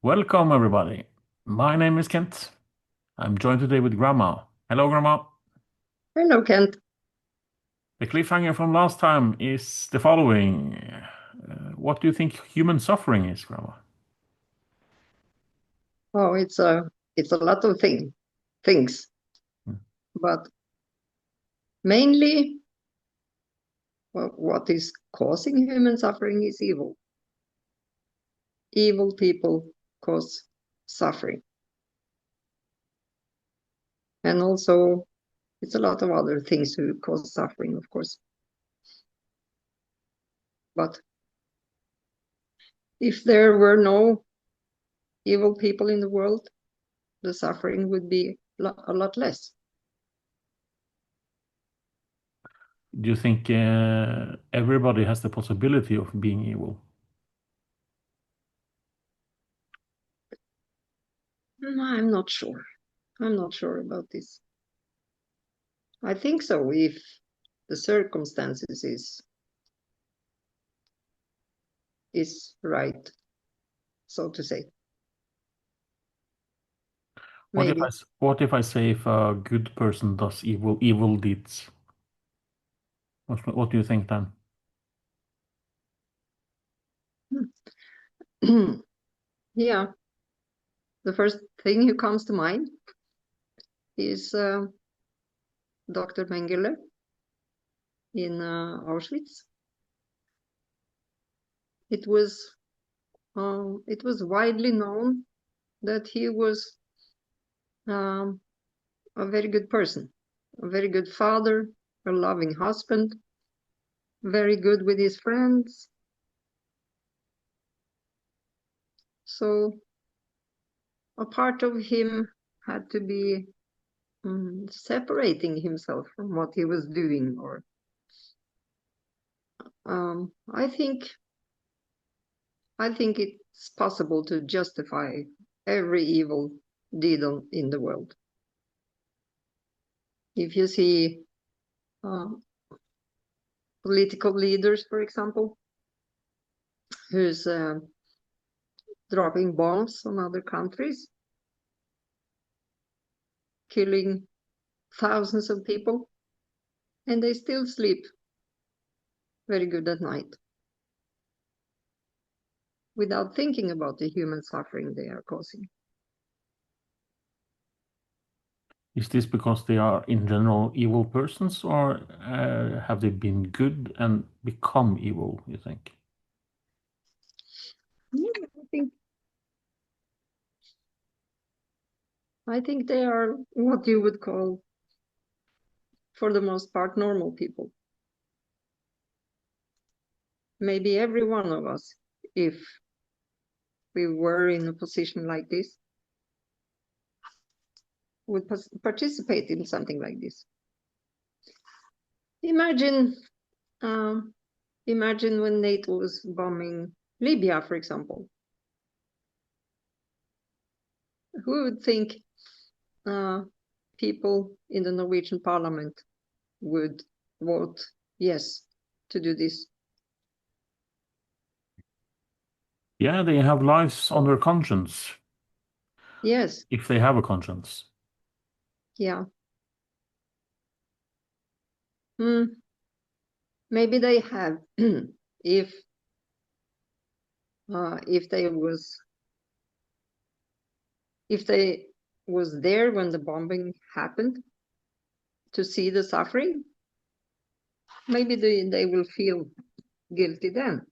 Welcome, everybody. My name is Kent. I'm joined today with Grandma. Hello, Grandma. Hello, Kent. The cliffhanger from last time is the following. What do you think human suffering is, Grandma? Oh, it's a lot of things, Hmm. but mainly what is causing human suffering is evil. Evil people cause suffering, and also it's a lot of other things who cause suffering, of course. But if there were no evil people in the world, the suffering would be a lot less. Do you think everybody has the possibility of being evil? I'm not sure. I'm not sure about this. I think so if the circumstances is right, so to say. Maybe. What if I say if a good person does evil deeds? What do you think then? Yeah, the first thing who comes to mind is Dr. Mengele in Auschwitz. It was it was widely known that he was um, a very good person, a very good father, a loving husband, very good with his friends. So a part of him had to be separating himself from what he was doing, or um, I think I think it's possible to justify every evil deed in the world. If you see uh, political leaders, for example, who's dropping bombs on other countries, killing thousands of people, and they still sleep very good at night without thinking about the human suffering they are causing. Is this because they are in general evil persons, or have they been good and become evil, you think? Yeah, I think they are what you would call, for the most part, normal people. Maybe every one of us, if we were in a position like this, would participate in something like this. Imagine, um, imagine when NATO was bombing Libya, for example. Who would think uh, people in the Norwegian parliament would vote yes to do this? Yeah, they have lives on their conscience, Yes, if they have a conscience. yeah. Hmm. Maybe they have, if if they was there when the bombing happened to see the suffering, maybe they will feel guilty then.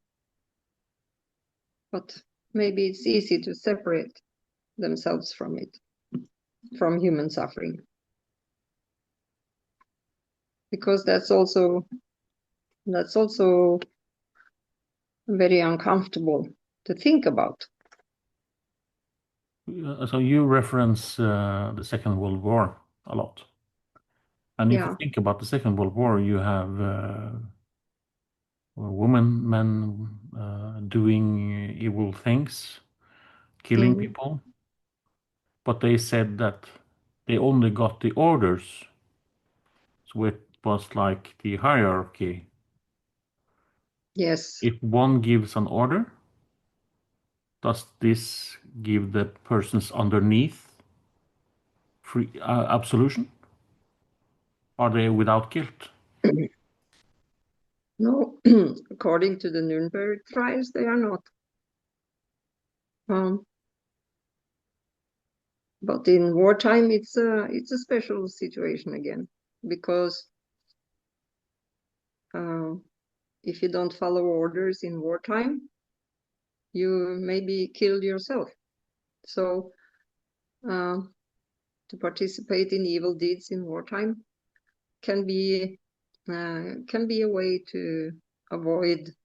But maybe it's easy to separate themselves from it, from human suffering, because that's also very uncomfortable to think about. So you reference the Second World War a lot. And if you Yeah. think about the Second World War, you have women, men doing evil things, killing Mm. people. But they said that they only got the orders. So it was like the hierarchy. Yes. If one gives an order, does this give the persons underneath free absolution? Are they without guilt? No, according to the Nuremberg trials, they are not. But in wartime, it's a special situation again, because if you don't follow orders in wartime, you may be killed yourself. So to participate in evil deeds in wartime can be a way to avoid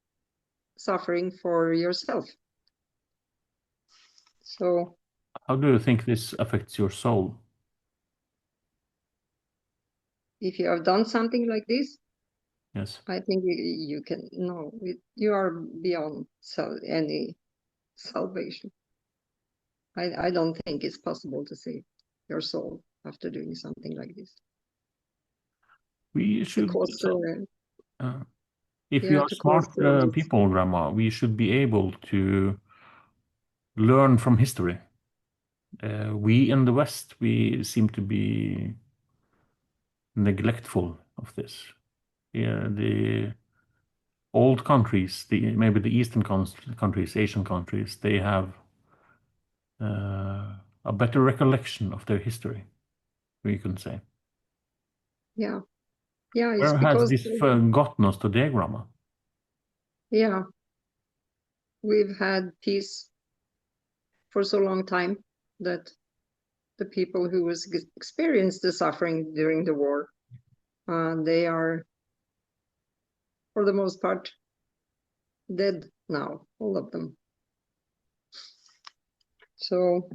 suffering for yourself. So how do you think this affects your soul? if you have done something like this, Yes. I think you can no, you are beyond any salvation. I don't think it's possible to save your soul after doing something like this. We should, Because if we are smart people, Grandma, we should be able to learn from history. We in the West, we seem to be neglectful of this. Yeah, the old countries, maybe the Eastern countries, Asian countries, they have a better recollection of their history, we can say. yeah, it's Where has because this gotten us today, Grandma? yeah, we've had peace for so long time that the people who experienced the suffering during the war, they are, for the most part, dead now, all of them. So,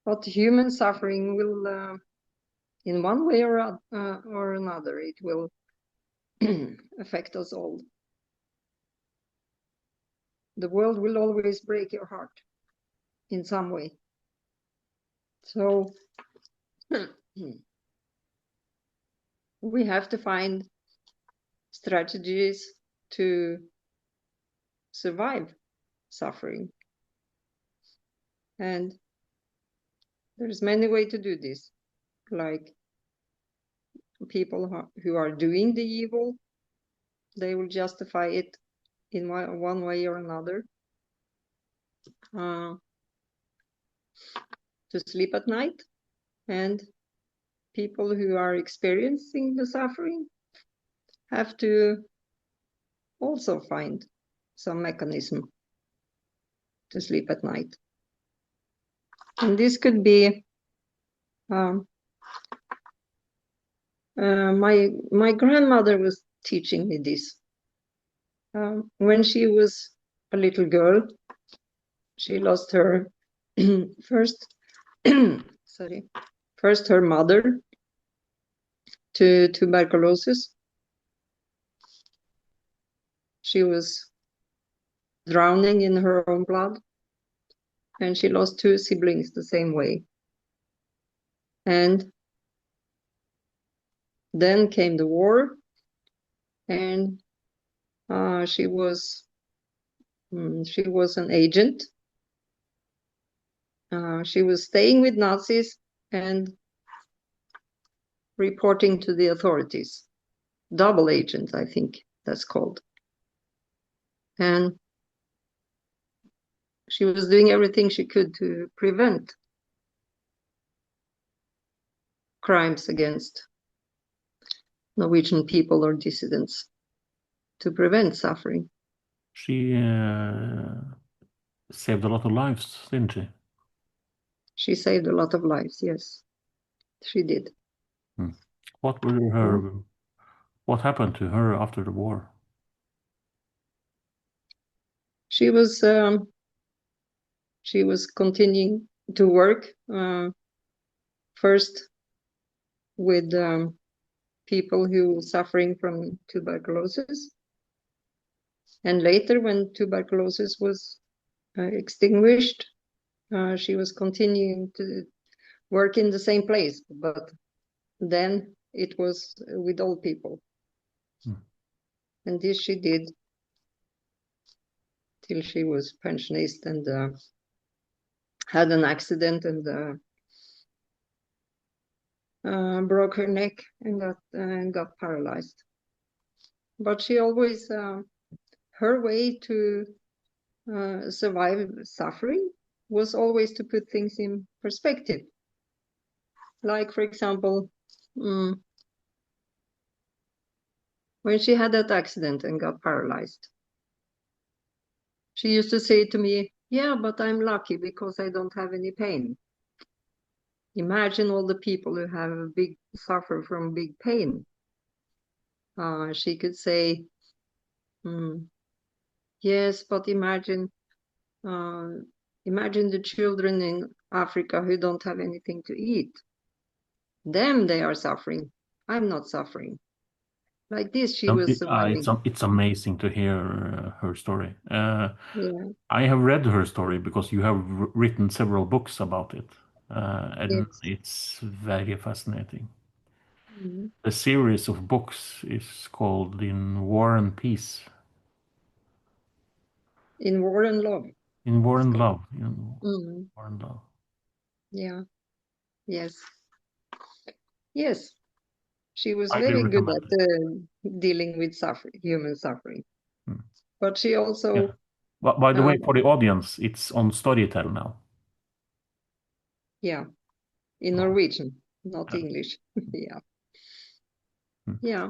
but human suffering will, in one way or another, it will affect us all. The world will always break your heart in some way. So we have to find strategies to survive suffering. And there's many ways to do this. Like people who are doing the evil, they will justify it in one way or another. To sleep at night. And people who are experiencing the suffering have to also find some mechanism to sleep at night. And this could be my grandmother was teaching me this. When she was a little girl, she lost her first her mother to tuberculosis. She was drowning in her own blood, and she lost 2 siblings the same way. And then came the war, and she was an agent. She was staying with Nazis and reporting to the authorities. Double agent, I think that's called. And she was doing everything she could to prevent crimes against Norwegian people or dissidents, to prevent suffering. She saved a lot of lives, didn't she? She saved a lot of lives, yes, she did. What were her? What happened to her after the war? She was continuing to work first with people who were suffering from tuberculosis, and later, when tuberculosis was extinguished, she was continuing to work in the same place, but then it was with old people. And this she did till she was pensionist and had an accident and broke her neck and got paralyzed. But she always, her way to survive suffering was always to put things in perspective. Like, for example, when she had that accident and got paralyzed, she used to say to me, "Yeah, but I'm lucky because I don't have any pain." Imagine all the people who have suffer from big pain. She could say, "Yes, but imagine the children in Africa who don't have anything to eat. Them, they are suffering. I'm not suffering." Like this, she was surviving. It's amazing to hear her story. Yeah. I have read her story because you have written several books about it, and Yes. it's very fascinating. Mm-hmm. The series of books is called In War and Peace. In War and Love. In War and Called. Love. In War and Love. Yeah. Yes. Yes. She was Highly very good recommended. at dealing with human suffering. But she also. Yeah. By the way, for the audience, it's on Storytell now. Yeah. In Norwegian, not English. Yeah. Yeah.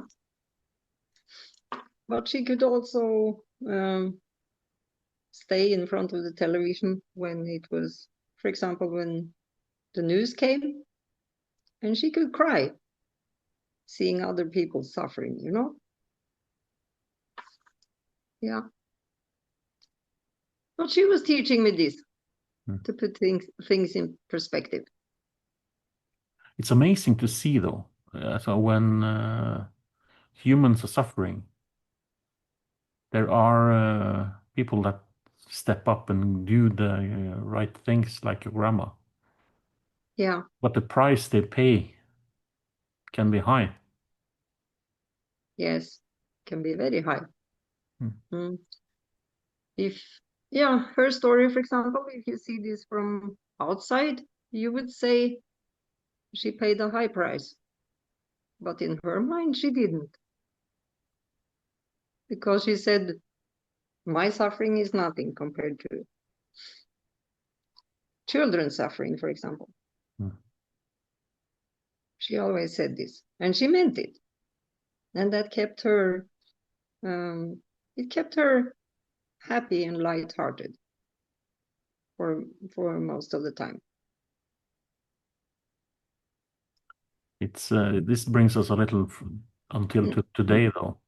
But she could also stay in front of the television when it was, for example, when the news came, and she could cry seeing other people suffering, Yeah. But she was teaching me this, to put things in perspective. It's amazing to see, though. So when humans are suffering, there are people that step up and do the right things, like your grandma. Yeah. But the price they pay can be high. Yes. Can be very high. Her story, for example, if you see this from outside, you would say she paid a high price. But in her mind, she didn't. Because she said, my suffering is nothing compared to children's suffering, for example. She always said this, and she meant it. And that kept her, it kept her happy and lighthearted for most of the time. This brings us a little until today, though,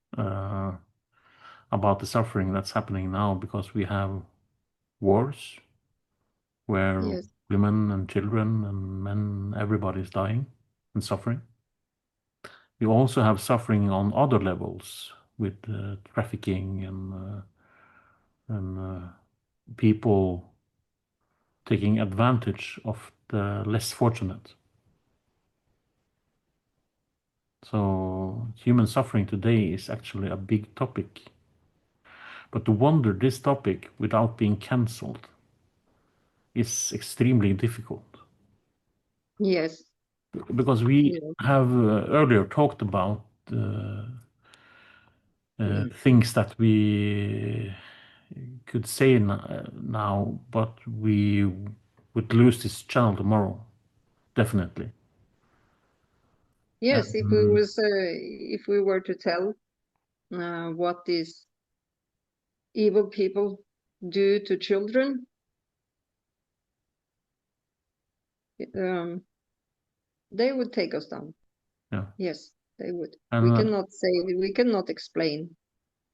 about the suffering that's happening now, because we have wars where women and children and men, everybody is dying and suffering. We also have suffering on other levels with trafficking and people taking advantage of the less fortunate. So human suffering today is actually a big topic. But to wonder this topic without being cancelled is extremely difficult. Yes. Because we have earlier talked about things that we could say now, but we would lose this channel tomorrow, definitely. Yes, if we were to tell what these evil people do to children, they would take us down. Yeah. Yes, they would. And, we cannot explain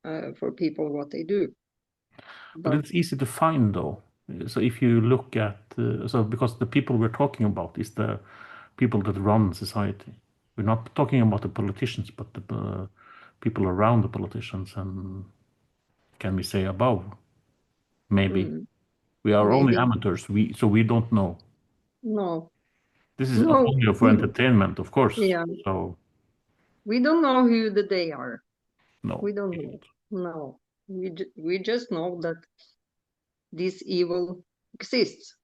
for people what they do. But it's easy to find, though. So if you look at, because the people we're talking about is the people that run society. We're not talking about the politicians, but the people around the politicians, and can we say above? Maybe. We are only amateurs, so we don't know. No. This is only for entertainment, of course. Yeah. So we don't know who they are. No. We don't know. No. We just know that this evil exists.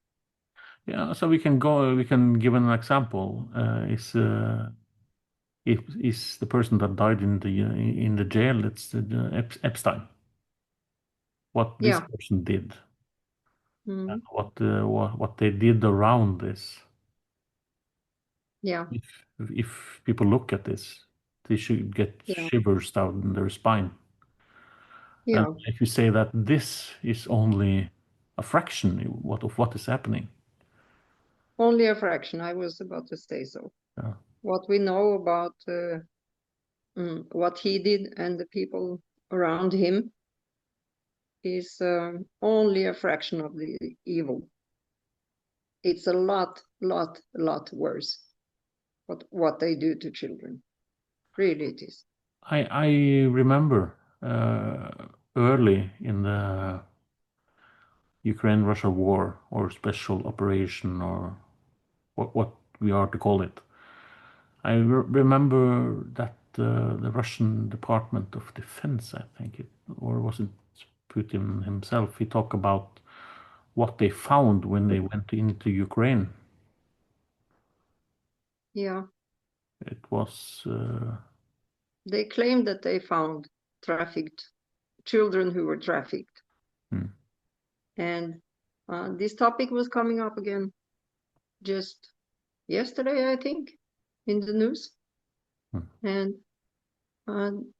Yeah, so we can give an example. Is the person that died in the jail, it's Epstein. What this person did, and what they did around this. Yeah. If people look at this, they should get shivers down their spine. Yeah. And if you say that this is only a fraction of what is happening. Only a fraction, I was about to say so. Yeah. What we know about what he did and the people around him is only a fraction of the evil. It's a lot worse what they do to children. Really it is. I remember early in the Ukraine-Russia war, or special operation, or what we are to call it. I remember that the Russian Department of Defense, I think it, or was it Putin himself, he talked about what they found when they went into Ukraine. Yeah. It was... They claimed that they found trafficked children who were trafficked. And this topic was coming up again just yesterday, I think, in the news. And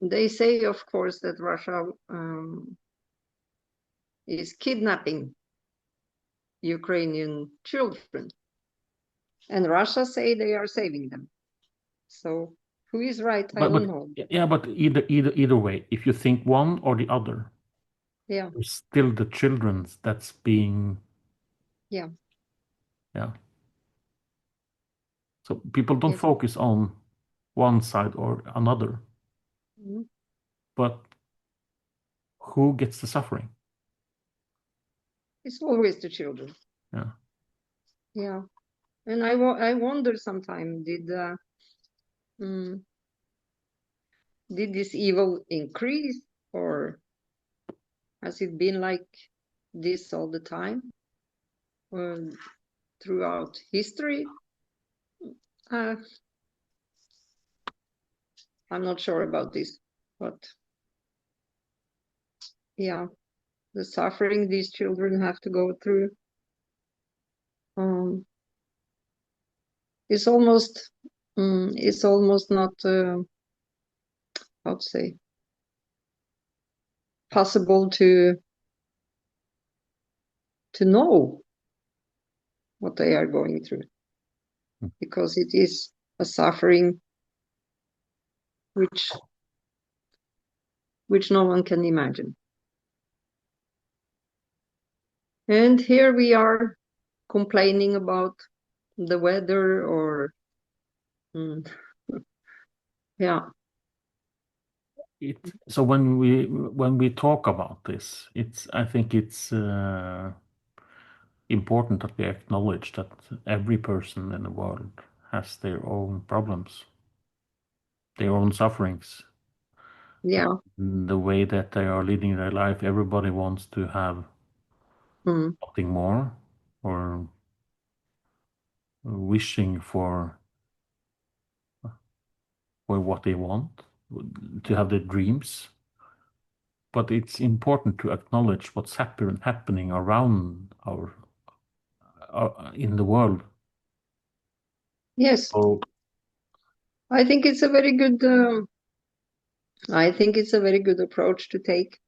they say, of course, that Russia is kidnapping Ukrainian children. And Russia say they are saving them. So who is right? I don't know. Yeah, but either way, if you think one or the other, there's still the children that's being... Yeah. So people don't focus on one side or another. But who gets the suffering? It's always the children. Yeah. Yeah. And I wonder sometimes, did this evil increase, or has it been like this all the time, or throughout history? I'm not sure about this, but yeah, the suffering these children have to go through is almost not how to say, possible to know what they are going through, because it is a suffering which no one can imagine. And here we are complaining about the weather, or yeah. So when we talk about this, I think it's important that we acknowledge that every person in the world has their own problems, their own sufferings. Yeah. The way that they are leading their life, everybody wants to have something more, or wishing for what they want, to have their dreams. But it's important to acknowledge what's happening around in the world. Yes. So I think it's a very good approach to take.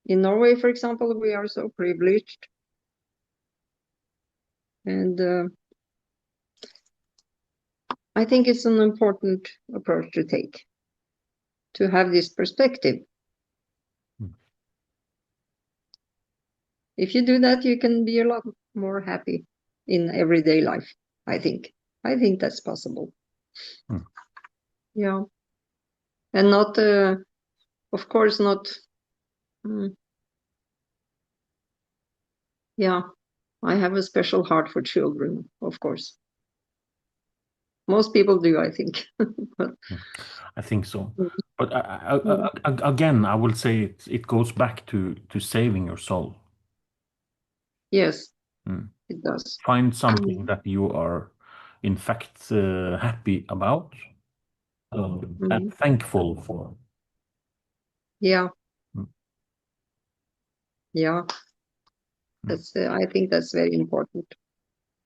In Norway, for example, we are so privileged, and I think it's an important approach to take, to have this perspective. If you do that, you can be a lot more happy in everyday life, I think. I think that's possible. Yeah. And not, of course, not... Yeah, I have a special heart for children, of course. Most people do, I think. I think so. But again, I will say it goes back to saving your soul. Yes, Mm. it does. Find something that you are, in fact, happy about and thankful for. Yeah, Mm. yeah. That's. I think that's very important.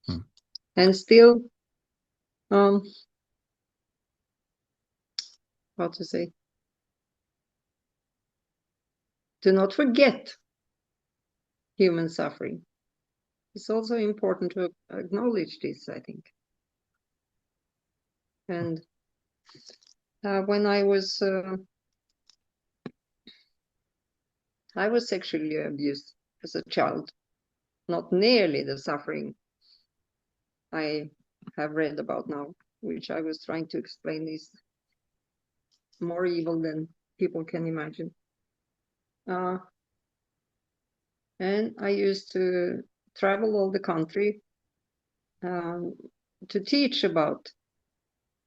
Mm. And still, how to say? Do not forget human suffering. It's also important to acknowledge this, I think. And when I was sexually abused as a child, not nearly the suffering I have read about now, which I was trying to explain is more evil than people can imagine. And I used to travel all the country to teach about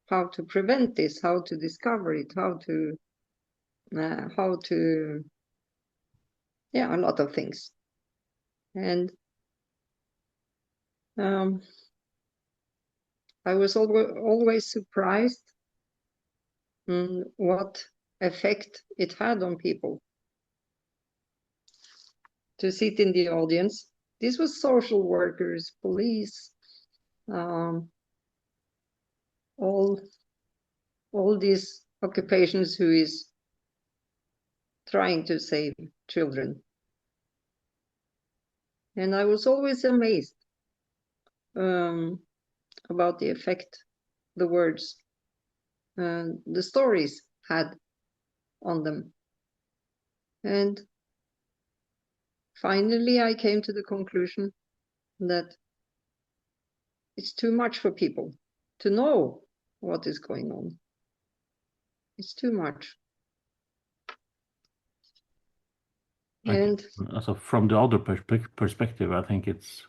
how to prevent this, how to discover it, how to, yeah, a lot of things. And I was always surprised what effect it had on people to sit in the audience. This was social workers, police, all these occupations who is trying to save children. And I was always amazed about the effect the words, the stories had on them. And finally, I came to the conclusion that it's too much for people to know what is going on. It's too much. And so from the other perspective, I think it's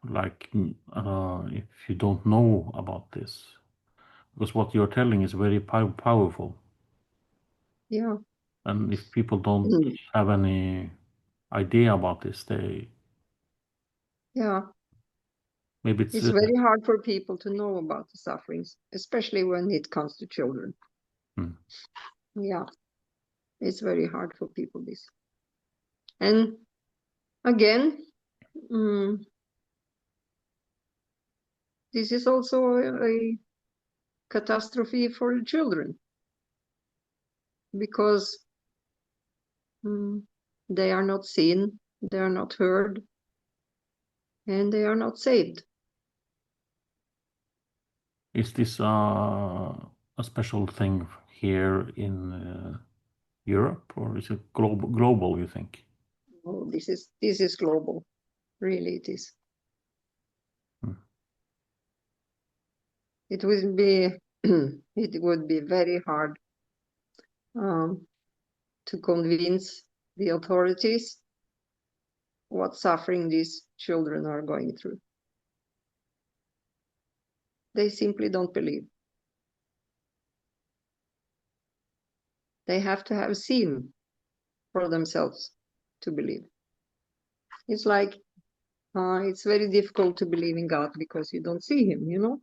like if you don't know about this, because what you're telling is very powerful. yeah. And if people don't have any idea about this, Yeah. maybe It's very hard for people to know about the sufferings, especially when it comes to children. Yeah. It's very hard for people, this. And again, this is also a catastrophe for the children, because they are not seen, they are not heard, and they are not saved. Is this a special thing here in Europe, or is it global, you think? Oh, this is global. Really, it is. It would be it would be very hard to convince the authorities what suffering these children are going through. They simply don't believe. They have to have seen for themselves to believe. It's like it's very difficult to believe in God because you don't see him, you know?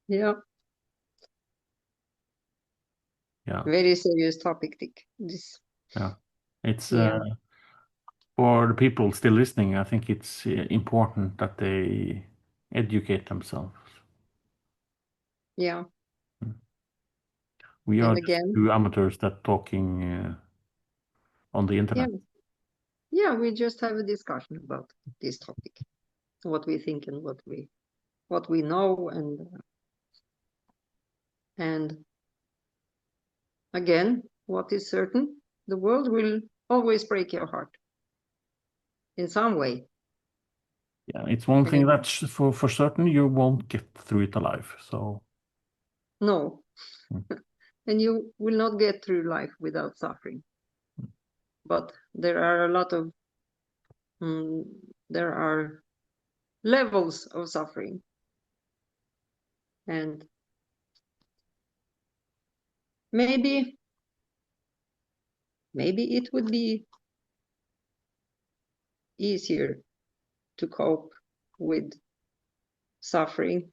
Yeah. Yeah. Very serious topic, this. Yeah. It's for the people still listening, I think it's important that they educate themselves. Yeah. We And are just again, two amateurs that talking on the internet. Yeah, we just have a discussion about this topic, what we think and what we know, and again, what is certain, the world will always break your heart in some way. Yeah, it's one thing that's for certain, you won't get through it alive. So no. And you will not get through life without suffering. But there are a lot of there are levels of suffering. And maybe it would be easier to cope with suffering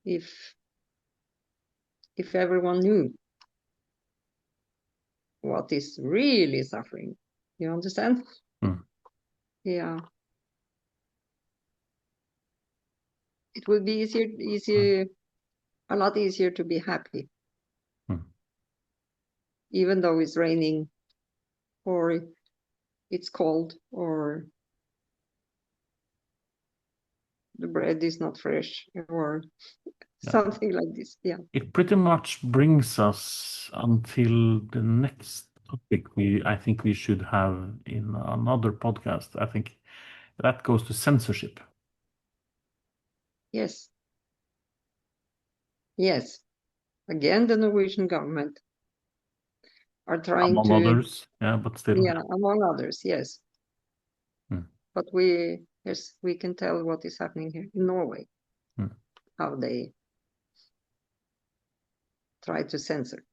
if everyone knew what is really suffering. You understand? Yeah. It would be a lot easier to be happy. Even though it's raining or it's cold or the bread is not fresh or something like this. Yeah. It pretty much brings us until the next topic I think we should have in another podcast. I think that goes to censorship. Yes. Yes. Again, the Norwegian government are trying among others, yeah, but still. Yeah, among others, yes. But we can tell what is happening here in Norway, how they try to censor.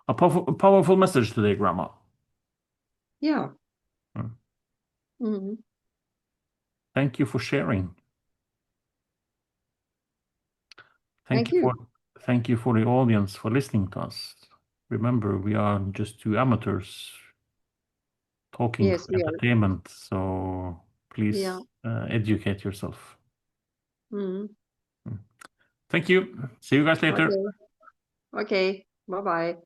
A powerful message today, Grandma. Yeah. Thank you for sharing. Thank you. Thank you for the audience for listening to us. Remember, we are just two amateurs talking for entertainment, so please educate yourself. Thank you. See you guys later. Okay. Bye-bye.